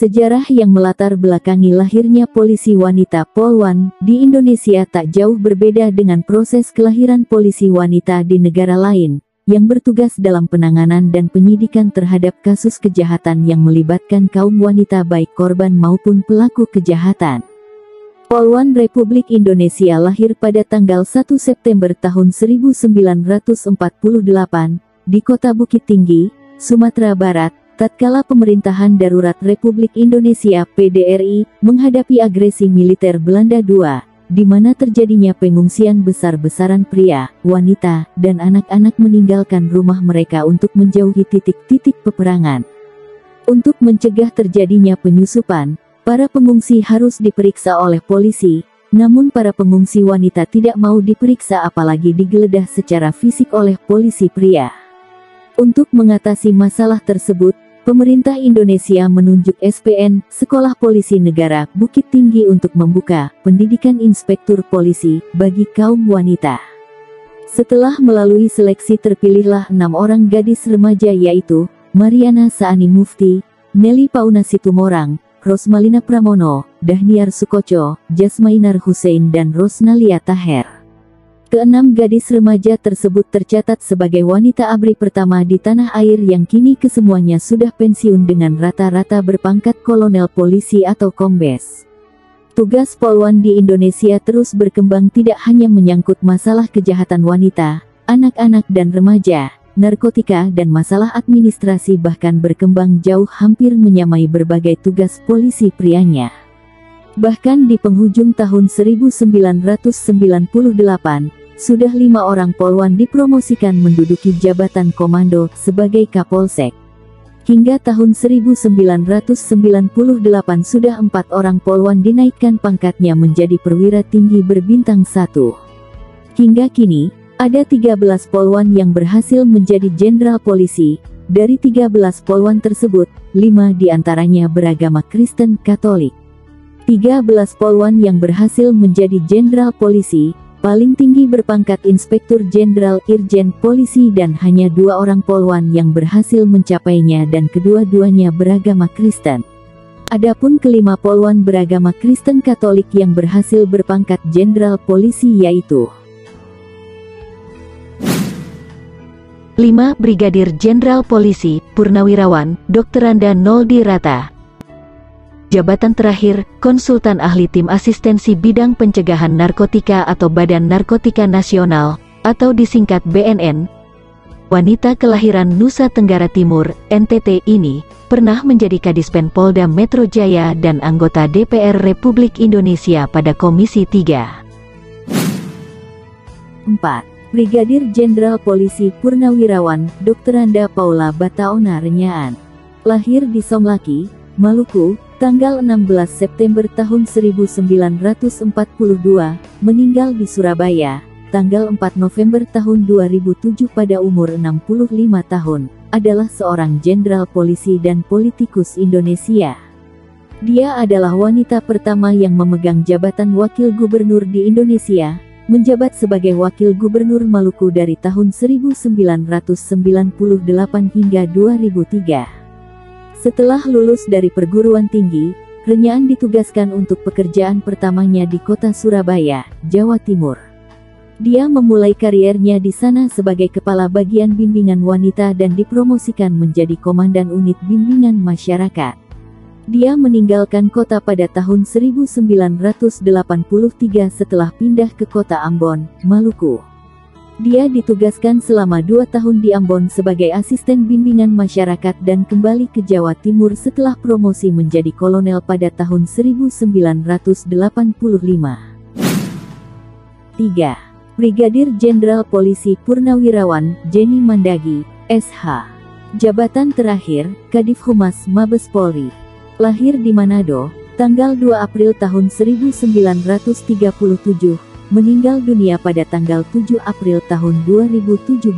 Sejarah yang melatar belakangi lahirnya polisi wanita Polwan di Indonesia tak jauh berbeda dengan proses kelahiran polisi wanita di negara lain, yang bertugas dalam penanganan dan penyidikan terhadap kasus kejahatan yang melibatkan kaum wanita baik korban maupun pelaku kejahatan. Polwan Republik Indonesia lahir pada tanggal 1 September tahun 1948 di Kota Bukit Tinggi, Sumatera Barat, tatkala pemerintahan darurat Republik Indonesia (PDRI) menghadapi agresi militer Belanda II, di mana terjadinya pengungsian besar-besaran pria, wanita, dan anak-anak meninggalkan rumah mereka untuk menjauhi titik-titik peperangan. Untuk mencegah terjadinya penyusupan, para pengungsi harus diperiksa oleh polisi, namun para pengungsi wanita tidak mau diperiksa apalagi digeledah secara fisik oleh polisi pria. Untuk mengatasi masalah tersebut, pemerintah Indonesia menunjuk SPN, Sekolah Polisi Negara Bukit Tinggi untuk membuka pendidikan inspektur polisi bagi kaum wanita. Setelah melalui seleksi terpilihlah 6 orang gadis remaja yaitu Mariana Saani Mufti, Nelly Pauna Situmorang, Rosmalina Pramono, Dahniar Sukoco, Jasmainar Hussein dan Rosnalia Taher. Keenam gadis remaja tersebut tercatat sebagai wanita ABRI pertama di tanah air yang kini kesemuanya sudah pensiun dengan rata-rata berpangkat kolonel polisi atau kombes. Tugas Polwan di Indonesia terus berkembang tidak hanya menyangkut masalah kejahatan wanita, anak-anak dan remaja, narkotika dan masalah administrasi bahkan berkembang jauh hampir menyamai berbagai tugas polisi prianya. Bahkan di penghujung tahun 1998, sudah 5 orang Polwan dipromosikan menduduki jabatan komando sebagai Kapolsek. Hingga tahun 1998 sudah 4 orang Polwan dinaikkan pangkatnya menjadi perwira tinggi berbintang 1. Hingga kini, ada 13 Polwan yang berhasil menjadi jenderal polisi. Dari 13 Polwan tersebut, 5 diantaranya beragama Kristen Katolik. 13 Polwan yang berhasil menjadi jenderal polisi, paling tinggi berpangkat Inspektur Jenderal Irjen Polisi dan hanya 2 orang Polwan yang berhasil mencapainya dan kedua-duanya beragama Kristen. Adapun kelima Polwan beragama Kristen Katolik yang berhasil berpangkat jenderal polisi yaitu 5. Brigadir Jenderal Polisi, Purnawirawan, Dr. Randa Noldi Rata. Jabatan terakhir, Konsultan Ahli Tim Asistensi Bidang Pencegahan Narkotika atau Badan Narkotika Nasional, atau disingkat BNN. Wanita kelahiran Nusa Tenggara Timur, NTT ini, pernah menjadi Kadispen Polda Metro Jaya dan anggota DPR Republik Indonesia pada Komisi 3. 4. Brigadir Jenderal Polisi Purnawirawan, Dr. Randa Paula Bataona Renyaan. Lahir di Somlaki, Maluku, tanggal 16 September tahun 1942, meninggal di Surabaya, tanggal 4 November tahun 2007 pada umur 65 tahun, adalah seorang jenderal polisi dan politikus Indonesia. Dia adalah wanita pertama yang memegang jabatan wakil gubernur di Indonesia, menjabat sebagai wakil gubernur Maluku dari tahun 1998 hingga 2003. Setelah lulus dari perguruan tinggi, Renyaan ditugaskan untuk pekerjaan pertamanya di kota Surabaya, Jawa Timur. Dia memulai kariernya di sana sebagai kepala bagian bimbingan wanita dan dipromosikan menjadi komandan unit bimbingan masyarakat. Dia meninggalkan kota pada tahun 1983 setelah pindah ke kota Ambon, Maluku. Dia ditugaskan selama 2 tahun di Ambon sebagai asisten bimbingan masyarakat dan kembali ke Jawa Timur setelah promosi menjadi kolonel pada tahun 1985. 3. Brigadir Jenderal Polisi Purnawirawan, Jenny Mandagi, SH. Jabatan terakhir, Kadif Humas Mabes Polri. Lahir di Manado, tanggal 2 April tahun 1937, meninggal dunia pada tanggal 7 April tahun 2017.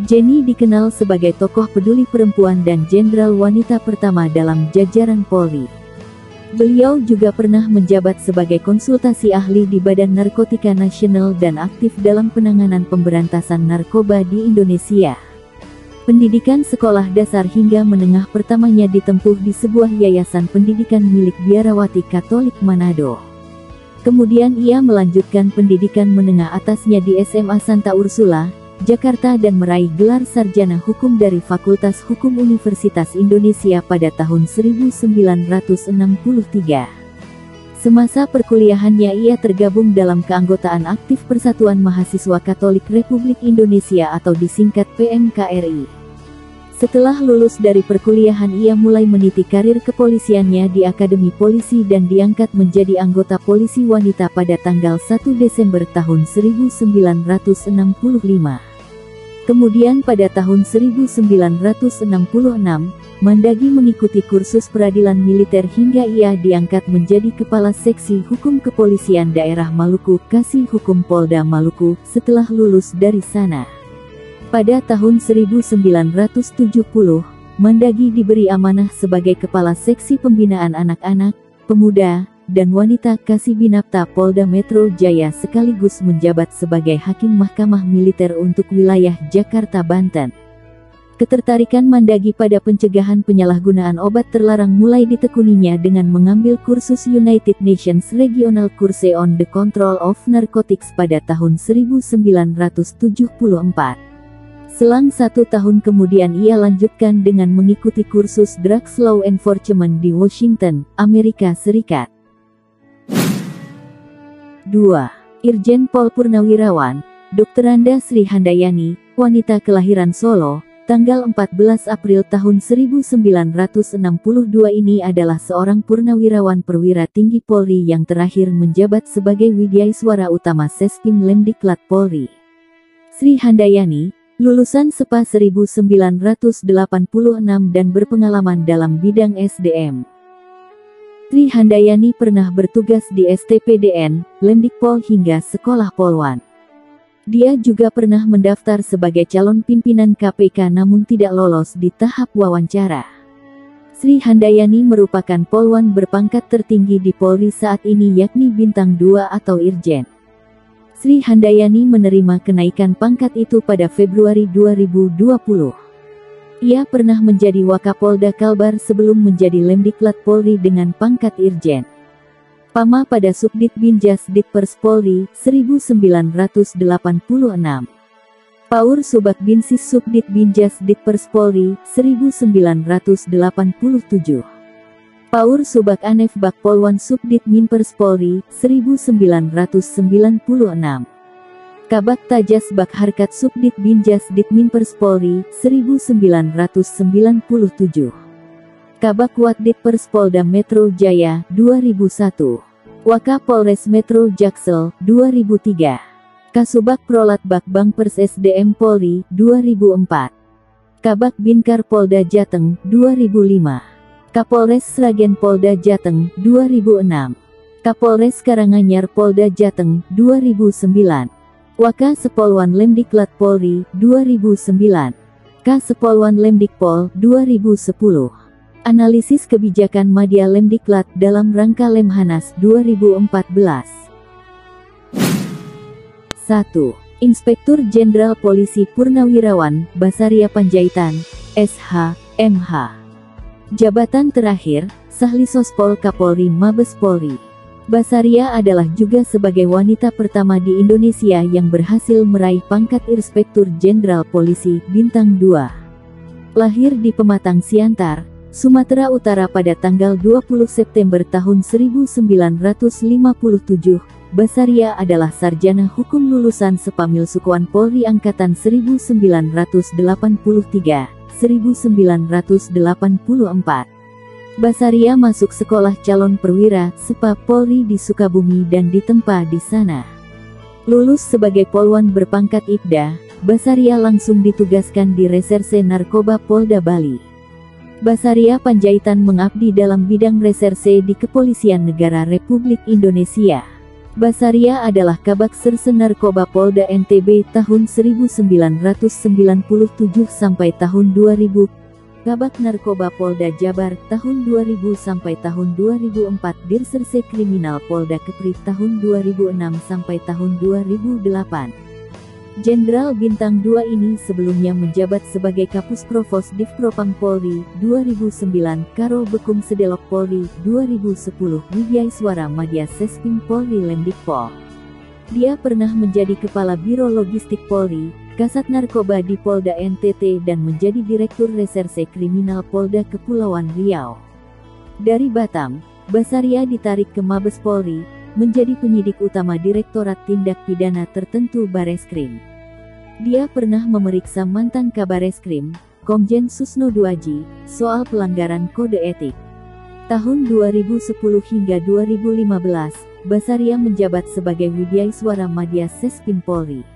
Jenny dikenal sebagai tokoh peduli perempuan dan jenderal wanita pertama dalam jajaran Polri. Beliau juga pernah menjabat sebagai konsultasi ahli di Badan Narkotika Nasional dan aktif dalam penanganan pemberantasan narkoba di Indonesia. Pendidikan sekolah dasar hingga menengah pertamanya ditempuh di sebuah yayasan pendidikan milik Biarawati Katolik Manado. Kemudian ia melanjutkan pendidikan menengah atasnya di SMA Santa Ursula, Jakarta dan meraih gelar sarjana hukum dari Fakultas Hukum Universitas Indonesia pada tahun 1963. Semasa perkuliahannya ia tergabung dalam keanggotaan aktif Persatuan Mahasiswa Katolik Republik Indonesia atau disingkat PMKRI. Setelah lulus dari perkuliahan ia mulai meniti karir kepolisiannya di Akademi Polisi dan diangkat menjadi anggota polisi wanita pada tanggal 1 Desember tahun 1965. Kemudian pada tahun 1966, Mandagi mengikuti kursus peradilan militer hingga ia diangkat menjadi Kepala Seksi Hukum Kepolisian Daerah Maluku, Kasih Hukum Polda Maluku, setelah lulus dari sana. Pada tahun 1970, Mandagi diberi amanah sebagai Kepala Seksi Pembinaan Anak-anak, Pemuda, dan Wanita Kasih Binapta Polda Metro Jaya sekaligus menjabat sebagai Hakim Mahkamah Militer untuk wilayah Jakarta Banten. Ketertarikan Mandagi pada pencegahan penyalahgunaan obat terlarang mulai ditekuninya dengan mengambil kursus United Nations Regional Course on the Control of Narcotics pada tahun 1974. Selang 1 tahun kemudian ia lanjutkan dengan mengikuti kursus Drugs Law Enforcement di Washington, Amerika Serikat. 2. Irjen Pol Purnawirawan, Dr. Anda Sri Handayani, wanita kelahiran Solo, tanggal 14 April tahun 1962 ini adalah seorang purnawirawan perwira tinggi Polri yang terakhir menjabat sebagai Widyaiswara Utama Sespim Lemdiklat Polri. Sri Handayani, lulusan SEPA 1986 dan berpengalaman dalam bidang SDM. Sri Handayani pernah bertugas di STPDN, Lemdikpol hingga Sekolah Polwan. Dia juga pernah mendaftar sebagai calon pimpinan KPK namun tidak lolos di tahap wawancara. Sri Handayani merupakan Polwan berpangkat tertinggi di Polri saat ini yakni Bintang 2 atau Irjen. Sri Handayani menerima kenaikan pangkat itu pada Februari 2020. Ia pernah menjadi Wakapolda Kalbar sebelum menjadi Lemdiklat Polri dengan pangkat Irjen. Pama pada Subdit Binjas Ditpers Polri, 1986. Paur Subak Binsis Subdit Binjas Ditpers Polri, 1987. Paur Subak Anef Bak Polwan Subdit Minpers Polri, 1996. Kabak Tajas Bak Harkat Subdit Binjas Dit Minpers Polri, 1997. Kabak Watdit Pers Polda Metro Jaya, 2001. Wakapolres Metro Jaksel, 2003. Kasubag Prolat Bak Bang Pers SDM Polri, 2004. Kabak Binkar Polda Jateng, 2005. Kapolres Sragen Polda Jateng, 2006. Kapolres Karanganyar Polda Jateng, 2009. Waka Sepolwan Lemdiklat Polri, 2009. Kasepolwan Lemdikpol, 2010. Analisis kebijakan Madya Lemdiklat dalam rangka Lemhanas 2014. 1. Inspektur Jenderal Polisi Purnawirawan, Basaria Panjaitan, SH, MH. Jabatan terakhir, Sahlisospol Kapolri Mabes Polri. Basaria adalah juga sebagai wanita pertama di Indonesia yang berhasil meraih pangkat Inspektur Jenderal Polisi Bintang 2. Lahir di Pematang Siantar, Sumatera Utara pada tanggal 20 September tahun 1957, Basaria adalah sarjana hukum lulusan Sepamil Sukuan Polri Angkatan 1983. 1984. Basaria masuk sekolah calon perwira SEPA Polri di Sukabumi dan ditempa di sana. Lulus sebagai Polwan berpangkat Ibda, Basaria langsung ditugaskan di Reserse Narkoba Polda Bali. Basaria Panjaitan mengabdi dalam bidang reserse di Kepolisian Negara Republik Indonesia. Basaria adalah Kabak Serse Narkoba Polda NTB tahun 1997 sampai tahun 2000, Kabak Narkoba Polda Jabar tahun 2000 sampai tahun 2004, Dirserse Kriminal Polda Kepri tahun 2006 sampai tahun 2008. Jenderal Bintang 2 ini sebelumnya menjabat sebagai Kapus Provos Divpropam Polri 2009, Karo Bekum Sedelok Polri 2010, Widyaiswara Madya Sespim Polri Lemdikpol. Dia pernah menjadi Kepala Biro Logistik Polri, Kasat Narkoba di Polda NTT dan menjadi Direktur Reserse Kriminal Polda Kepulauan Riau. Dari Batam, Basaria ditarik ke Mabes Polri, menjadi penyidik utama Direktorat Tindak Pidana Tertentu Bareskrim. Dia pernah memeriksa mantan Kabareskrim, Komjen Susno Duaji, soal pelanggaran kode etik. Tahun 2010 hingga 2015, Basaria menjabat sebagai Widyaiswara Madya Sespim Polri.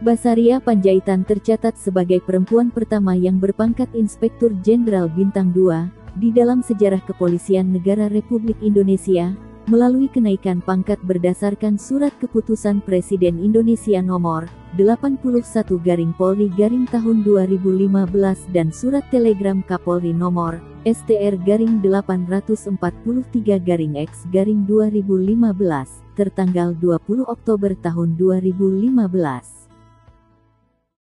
Basaria Panjaitan tercatat sebagai perempuan pertama yang berpangkat Inspektur Jenderal Bintang 2 di dalam sejarah Kepolisian Negara Republik Indonesia, melalui kenaikan pangkat berdasarkan Surat Keputusan Presiden Indonesia Nomor 81/Polri tahun 2015 dan Surat Telegram Kapolri Nomor STR-843-X-2015 tertanggal 20 Oktober tahun 2015.